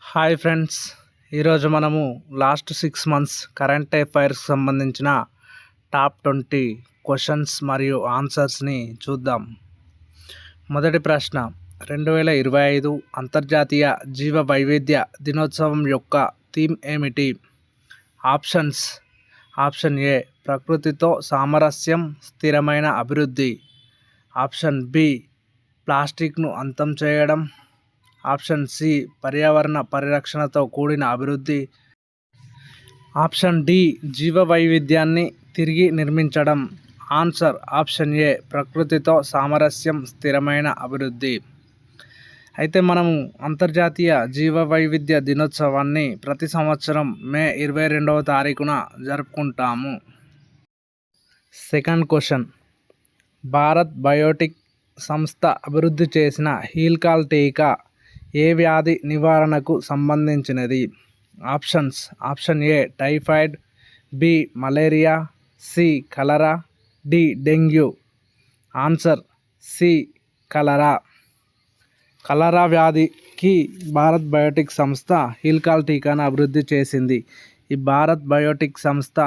Hi friends, ఈరోజు మనము last 6 months current అఫైర్స్కి సంబంధించిన టాప్ 20 క్వశ్చన్స్ మరియు ఆన్సర్స్ని చూద్దాం. మొదటి ప్రశ్న, 2025 అంతర్జాతీయ జీవ వైవిధ్య దినోత్సవం యొక్క థీమ్ ఏమిటి? ఆప్షన్స్: ఆప్షన్ ఏ ప్రకృతితో సామరస్యం, స్థిరమైన అభివృద్ధి. ఆప్షన్ బి ప్లాస్టిక్ను అంతం చేయడం. ఆప్షన్ సి పర్యావరణ పరిరక్షణతో కూడిన అభివృద్ధి. ఆప్షన్ డి జీవ వైవిధ్యాన్ని తిరిగి నిర్మించడం. ఆన్సర్ ఆప్షన్ ఏ ప్రకృతితో సామరస్యం, స్థిరమైన అభివృద్ధి. అయితే మనము అంతర్జాతీయ జీవ వైవిధ్య దినోత్సవాన్ని ప్రతి సంవత్సరం మే 22వ తారీఖున జరుపుకుంటాము. సెకండ్ క్వశ్చన్, భారత్ బయోటెక్ సంస్థ అభివృద్ధి చేసిన హీల్కాల్ టీకా ఏ వ్యాధి నివారణకు సంబంధించినది? Options: option A typhoid, B malaria, C cholera, D dengue. Answer C cholera. Cholera వ్యాధికి భారత్ బయోటెక్ సంస్థ హీల్కాల్ టీకాను అభివృద్ధి చేసింది. ఈ భారత్ బయోటెక్ సంస్థ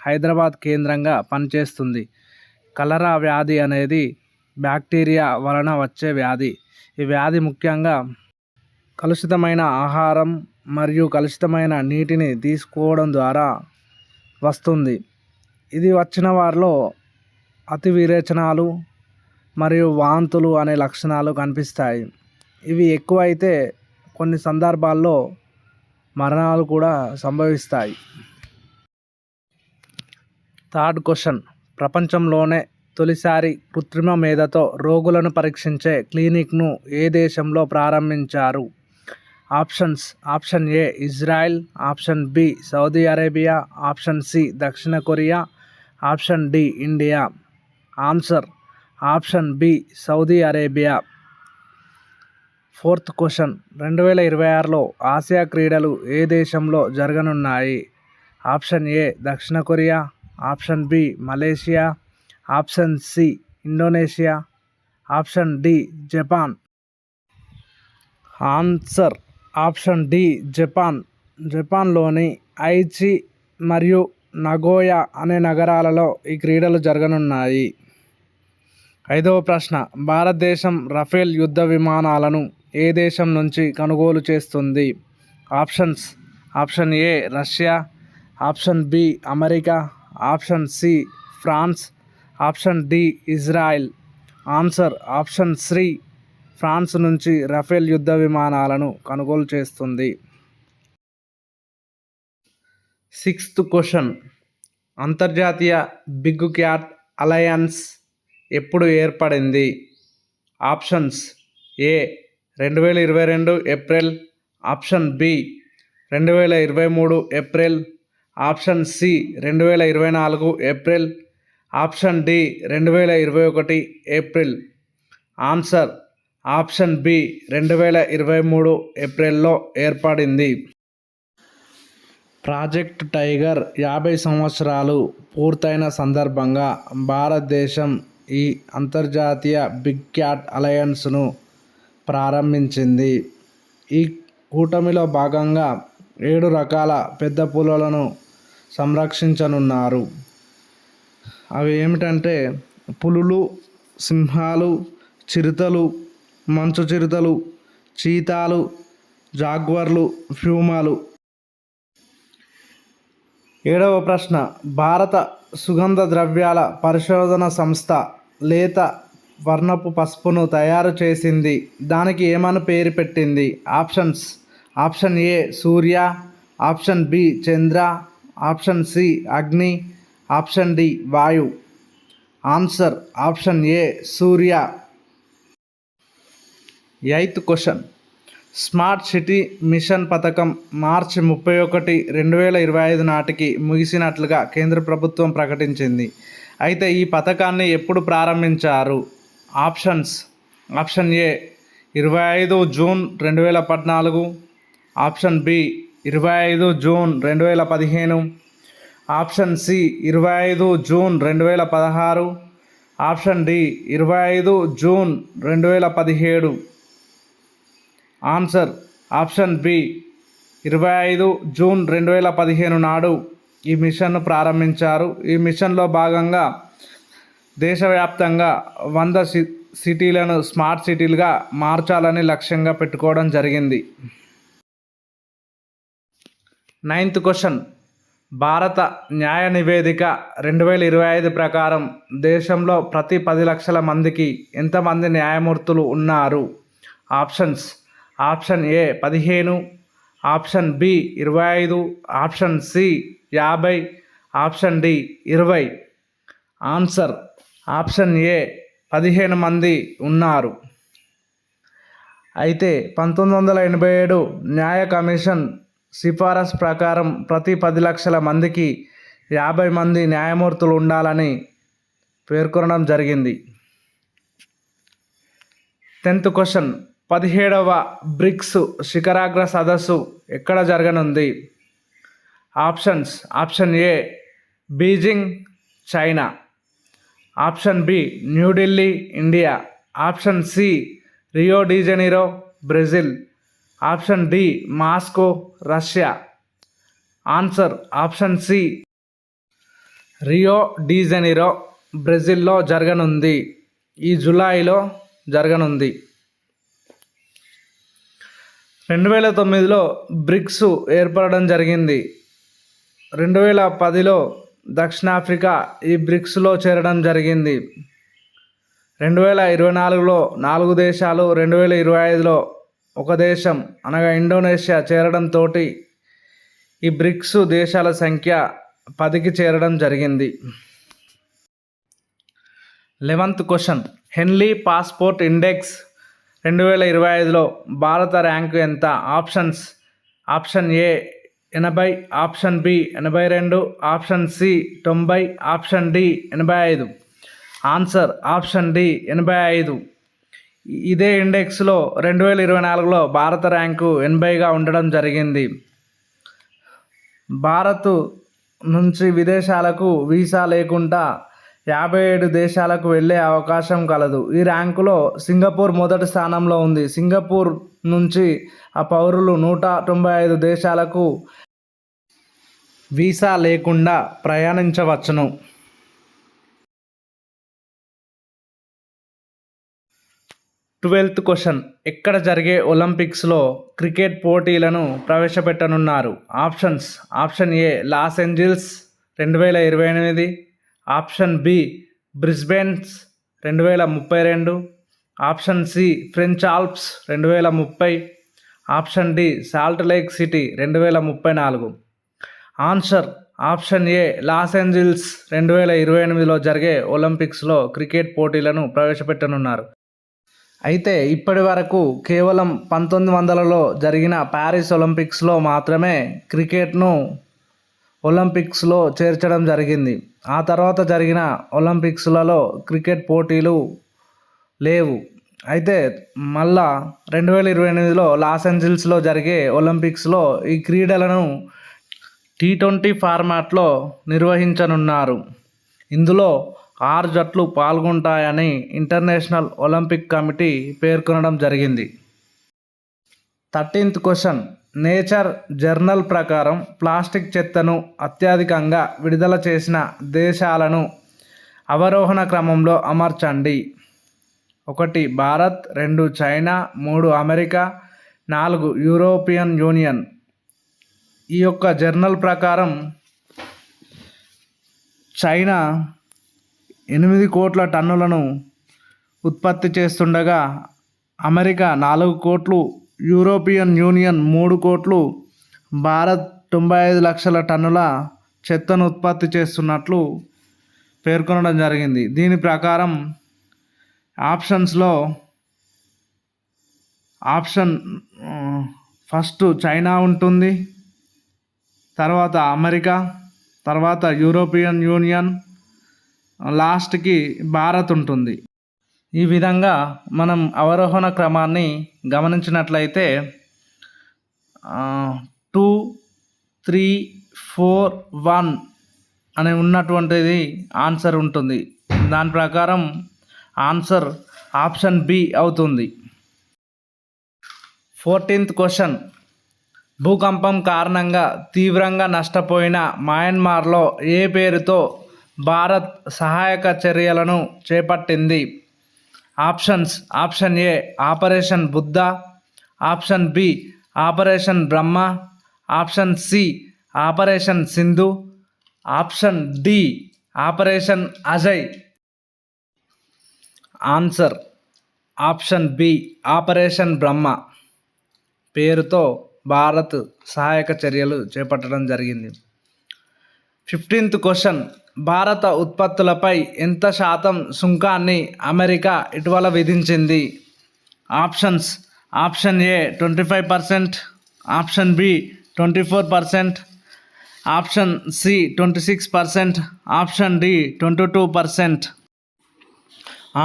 హైదరాబాద్ కేంద్రంగా పనిచేస్తుంది. కలరా వ్యాధి అనేది బ్యాక్టీరియా వలన వచ్చే వ్యాధి. ఈ వ్యాధి ముఖ్యంగా కలుషితమైన ఆహారం మరియు కలుషితమైన నీటిని తీసుకోవడం ద్వారా వస్తుంది. ఇది వచ్చిన వారిలో అతి విరేచనాలు మరియు వాంతులు అనే లక్షణాలు కనిపిస్తాయి. ఇవి ఎక్కువైతే కొన్ని సందర్భాల్లో మరణాలు కూడా సంభవిస్తాయి. థర్డ్ క్వశ్చన్, ప్రపంచంలోనే తొలిసారి కృత్రిమ మేధతో రోగులను పరీక్షించే క్లినిక్ను ఏ దేశంలో ప్రారంభించారు? Options: option A Israel, option B Saudi Arabia, option C దక్షిణ Korea, option D India. Answer option B Saudi Arabia. Fourth question, 2026లో ఆసియా క్రీడలు ఏ దేశంలో జరగనున్నాయి? ఆప్షన్ ఏ దక్షిణ Korea, option B Malaysia, option C Indonesia, option D Japan. Answer option D Japan. జపాన్లోని Aichi మరియు Nagoya అనే నగరాలలో ఈ క్రీడలు జరగనున్నాయి. ఐదవ ప్రశ్న, భారతదేశం రఫేల్ యుద్ధ విమానాలను ఏ దేశం నుంచి కొనుగోలు చేస్తుంది? Options: option A Russia, option B America, option C France, option D Israel. Answer option C France నుంచి రఫేల్ యుద్ధ విమానాలను కొనుగోలు చేస్తుంది. సిక్స్త్ క్వశ్చన్, అంతర్జాతీయ బిగ్ క్యాట్ అలయన్స్ ఎప్పుడు ఏర్పడింది? Options: A 2022 April, option B 2023 April, option C 2024 April, option D 2021 April. Answer option B 2023 ఏప్రిల్లో ఏర్పడింది. ప్రాజెక్ట్ టైగర్ 50 సంవత్సరాలు పూర్తయిన సందర్భంగా భారతదేశం ఈ అంతర్జాతీయ బిగ్ క్యాట్ అలయన్స్ను ప్రారంభించింది. ఈ కూటమిలో భాగంగా 7 రకాల పెద్ద పులులను సంరక్షించనున్నారు. అవి ఏమిటంటే పులులు, సింహాలు, చిరుతలు, మంచు చిరుతలు, చీతాలు, జాగ్వర్లు, ప్యూమాలు. 7వ ప్రశ్న, భారత సుగంధ ద్రవ్యాల పరిశోధన సంస్థ లేత వర్ణపు పసుపును తయారు చేసింది. దానికి ఏమని పేరు పెట్టింది? Options: option A Surya, option B Chandra, option C Agni, option D Vayu. Answer option A Surya. 8th question, smart city mission పథకం మార్చి 31, 2025 నాటికి ముగిసినట్లుగా కేంద్ర ప్రభుత్వం ప్రకటించింది. అయితే ఈ పథకాన్ని ఎప్పుడు ప్రారంభించారు? Options: option A 25 June 2014, option B 25 June 2015, option C 25 June 2016, option D 25 June 2017. Answer option B 25 June 2015 నాడు ఈ మిషన్ను ప్రారంభించారు. ఈ మిషన్లో భాగంగా దేశవ్యాప్తంగా 100 సిటీలను స్మార్ట్ సిటీలుగా మార్చాలని లక్ష్యంగా పెట్టుకోవడం జరిగింది. 9th క్వశ్చన్, భారత న్యాయ నివేదిక 2025 ప్రకారం దేశంలో ప్రతి 10 లక్షల మందికి ఎంతమంది న్యాయమూర్తులు ఉన్నారు? Options: option A 15, option B 25, option C 50, option D 20. Answer option A 15 మంది ఉన్నారు. అయితే 1987 న్యాయ కమిషన్ సిఫారసు ప్రకారం ప్రతి 10 లక్షల మందికి 50 మంది న్యాయమూర్తులు ఉండాలని పేర్కొనడం జరిగింది. 10th క్వశ్చన్, 17వ బ్రిక్స్ శిఖరాగ్ర సదస్సు ఎక్కడ జరగనుంది? Options: option A Beijing, China, option B New Delhi, India, option C Rio de Janeiro, Brazil, option D Moscow, Russia. Answer option C Rio de Janeiro, బ్రెజిల్లో జరగనుంది. ఈ జూలైలో జరగనుంది. 2009లో బ్రిక్స్ ఏర్పడడం జరిగింది. 2010లో దక్షిణాఫ్రికా ఈ బ్రిక్స్లో చేరడం జరిగింది. 2024లో 4 దేశాలు, 2025లో 1 దేశం అనగా ఇండోనేషియా చేరడంతో ఈ బ్రిక్స్ దేశాల సంఖ్య 10కి చేరడం జరిగింది. 11th question, Henley passport index 2025లో భారత ర్యాంకు ఎంత? Options: option A 80, option B 82, option C 90, option D 85. Answer option D 85. ఇదే ఇండెక్స్లో 2024లో భారత ర్యాంకు 80గా ఉండడం జరిగింది. భారత్ నుంచి విదేశాలకు వీసా లేకుండా 57 దేశాలకు వెళ్ళే అవకాశం కలదు. ఈ ర్యాంకులో సింగపూర్ మొదటి స్థానంలో ఉంది. సింగపూర్ నుంచి ఆ పౌరులు 195 దేశాలకు వీసా లేకుండా ప్రయాణించవచ్చును. 12th క్వశ్చన్, ఎక్కడ జరిగే ఒలింపిక్స్లో క్రికెట్ పోటీలను ప్రవేశపెట్టనున్నారు? Options: option A Los Angeles 2028, option B Brisbane 2032, option C French Alps 2030, option D Salt Lake City 2034. Answer option A Los Angeles 2028లో జరిగే ఒలింపిక్స్లో క్రికెట్ పోటీలను ప్రవేశపెట్టనున్నారు. అయితే ఇప్పటి వరకు కేవలం 1900లో జరిగిన ప్యారిస్ ఒలింపిక్స్లో మాత్రమే క్రికెట్ను ఒలింపిక్స్లో చేర్చడం జరిగింది. ఆ తర్వాత జరిగిన ఒలింపిక్స్లలో క్రికెట్ పోటీలు లేవు. అయితే మళ్ళా 2028లో లాస్ ఏంజల్స్లో జరిగే ఒలింపిక్స్లో ఈ క్రీడలను T20 ఫార్మాట్లో నిర్వహించనున్నారు. ఇందులో 6 జట్లు పాల్గొంటాయని ఇంటర్నేషనల్ ఒలింపిక్ కమిటీ పేర్కొనడం జరిగింది. 13th క్వశ్చన్, నేచర్ జర్నల్ ప్రకారం ప్లాస్టిక్ చెత్తను అత్యధికంగా విడుదల చేసిన దేశాలను అవరోహణ క్రమంలో అమర్చండి. 1 Bharat, 2 China, 3 America, 4 European union. ఈ యొక్క జర్నల్ ప్రకారం చైనా 8 కోట్ల టన్నులను ఉత్పత్తి చేస్తుండగా అమెరికా 4 కోట్లు, యూరోపియన్ యూనియన్ 3 కోట్లు, భారత్ 95 లక్షల టన్నుల చెత్తను ఉత్పత్తి చేస్తున్నట్లు పేర్కొనడం జరిగింది. దీని ప్రకారం ఆప్షన్స్లో ఆప్షన్ ఫస్ట్ చైనా ఉంటుంది, తర్వాత అమెరికా, తర్వాత యూరోపియన్ యూనియన్, లాస్ట్కి భారత్ ఉంటుంది. ఈ విధంగా మనం అవరోహణ క్రమాన్ని గమనించినట్లయితే 2, 3, 4, 1 అని ఉన్నటువంటిది ఆన్సర్ ఉంటుంది. దాని ప్రకారం ఆన్సర్ ఆప్షన్ బి అవుతుంది. 14th క్వశ్చన్, భూకంపం కారణంగా తీవ్రంగా నష్టపోయిన మయన్మార్లో ఏ పేరుతో భారత్ సహాయక చర్యలను చేపట్టింది? Options: option A operation Buddha, option B operation Brahma, option C operation Sindhu, option D operation Ajay. Answer option B operation Brahma పేరుతో భారత్ సహాయక చర్యలు చేపట్టడం జరిగింది. 15th క్వశ్చన్, భారత ఉత్పత్తులపై ఎంత శాతం సుంకాన్ని అమెరికా ఇటీవల విధించింది? Options: option A 25%, option B 24%, option C 26%, option D 22%.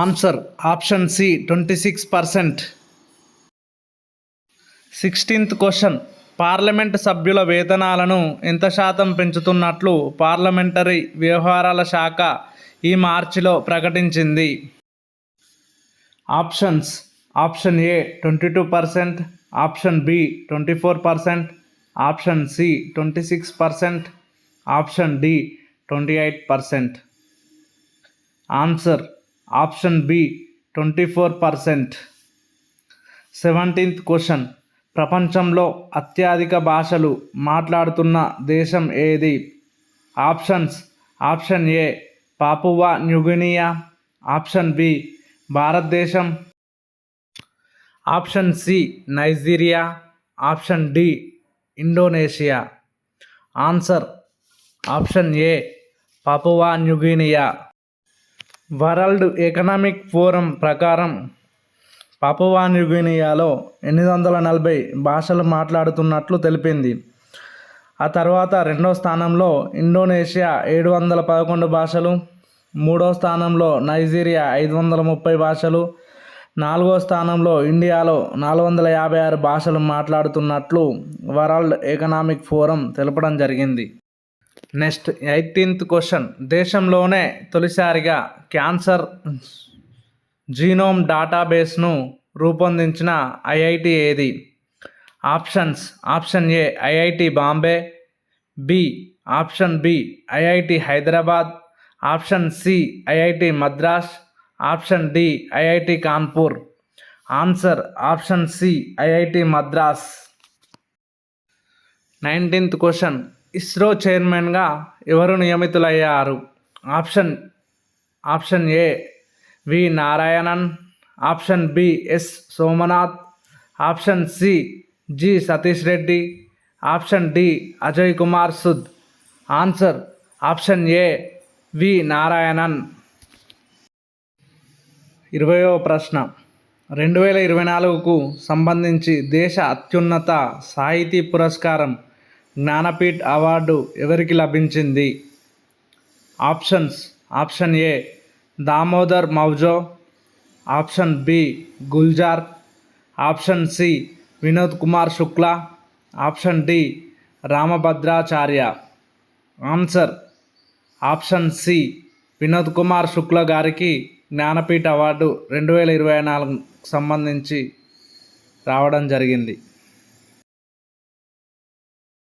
Answer option C 26%. 16th question, parliament సభ్యుల వేతనాలను ఎంత శాతం పెంచుతున్నట్లు పార్లమెంటరీ వ్యవహారాల శాఖ ఈ మార్చిలో ప్రకటించింది? Options: option A 22%, option B 24%, option C 26%, option D 28%. Answer option B 24%. 17th question, ప్రపంచంలో అత్యధిక భాషలు మాట్లాడుతున్న దేశం ఏది? Options: option A Papua New Guinea, option B భారతదేశం, option C Nigeria, option D Indonesia. Answer option A Papua New Guinea. World Economic Forum ప్రకారం Papua న్యూగినియాలో 840 భాషలు మాట్లాడుతున్నట్లు తెలిపింది. ఆ తర్వాత రెండో స్థానంలో ఇండోనేషియా 711 భాషలు, మూడో స్థానంలో నైజీరియా 530 భాషలు, నాలుగో స్థానంలో ఇండియాలో 456 భాషలు మాట్లాడుతున్నట్లు వరల్డ్ ఎకనామిక్ ఫోరం తెలపడం జరిగింది. నెక్స్ట్ 18th క్వశ్చన్, దేశంలోనే తొలిసారిగా క్యాన్సర్ జీనోమ్ డేటాబేస్ను రూపొందించిన ఐఐటి ఏది? Options: option A IIT Bombay, B option B IIT Hyderabad, option C IIT Madras, option D IIT Kanpur. Answer option C IIT Madras. 19th question, ISRO చైర్మన్గా ఎవరు నియమితులయ్యారు? Option A V Narayanan, option B S Somanath, option C G Satish Reddy, option D Ajay Kumar Sud. Answer option A V Narayanan. 20వ ప్రశ్న, 2024కు సంబంధించి దేశ అత్యున్నత సాహితీ పురస్కారం జ్ఞానపీఠ్ అవార్డు ఎవరికి లభించింది? Options: option A Damodar Mauzo, option B Gulzar, option C Vinod Kumar Shukla, option D Rambhadracharya. Answer option C Vinod Kumar Shukla గారికి జ్ఞానపీఠ అవార్డు 2024 సంబంధించి రావడం జరిగింది.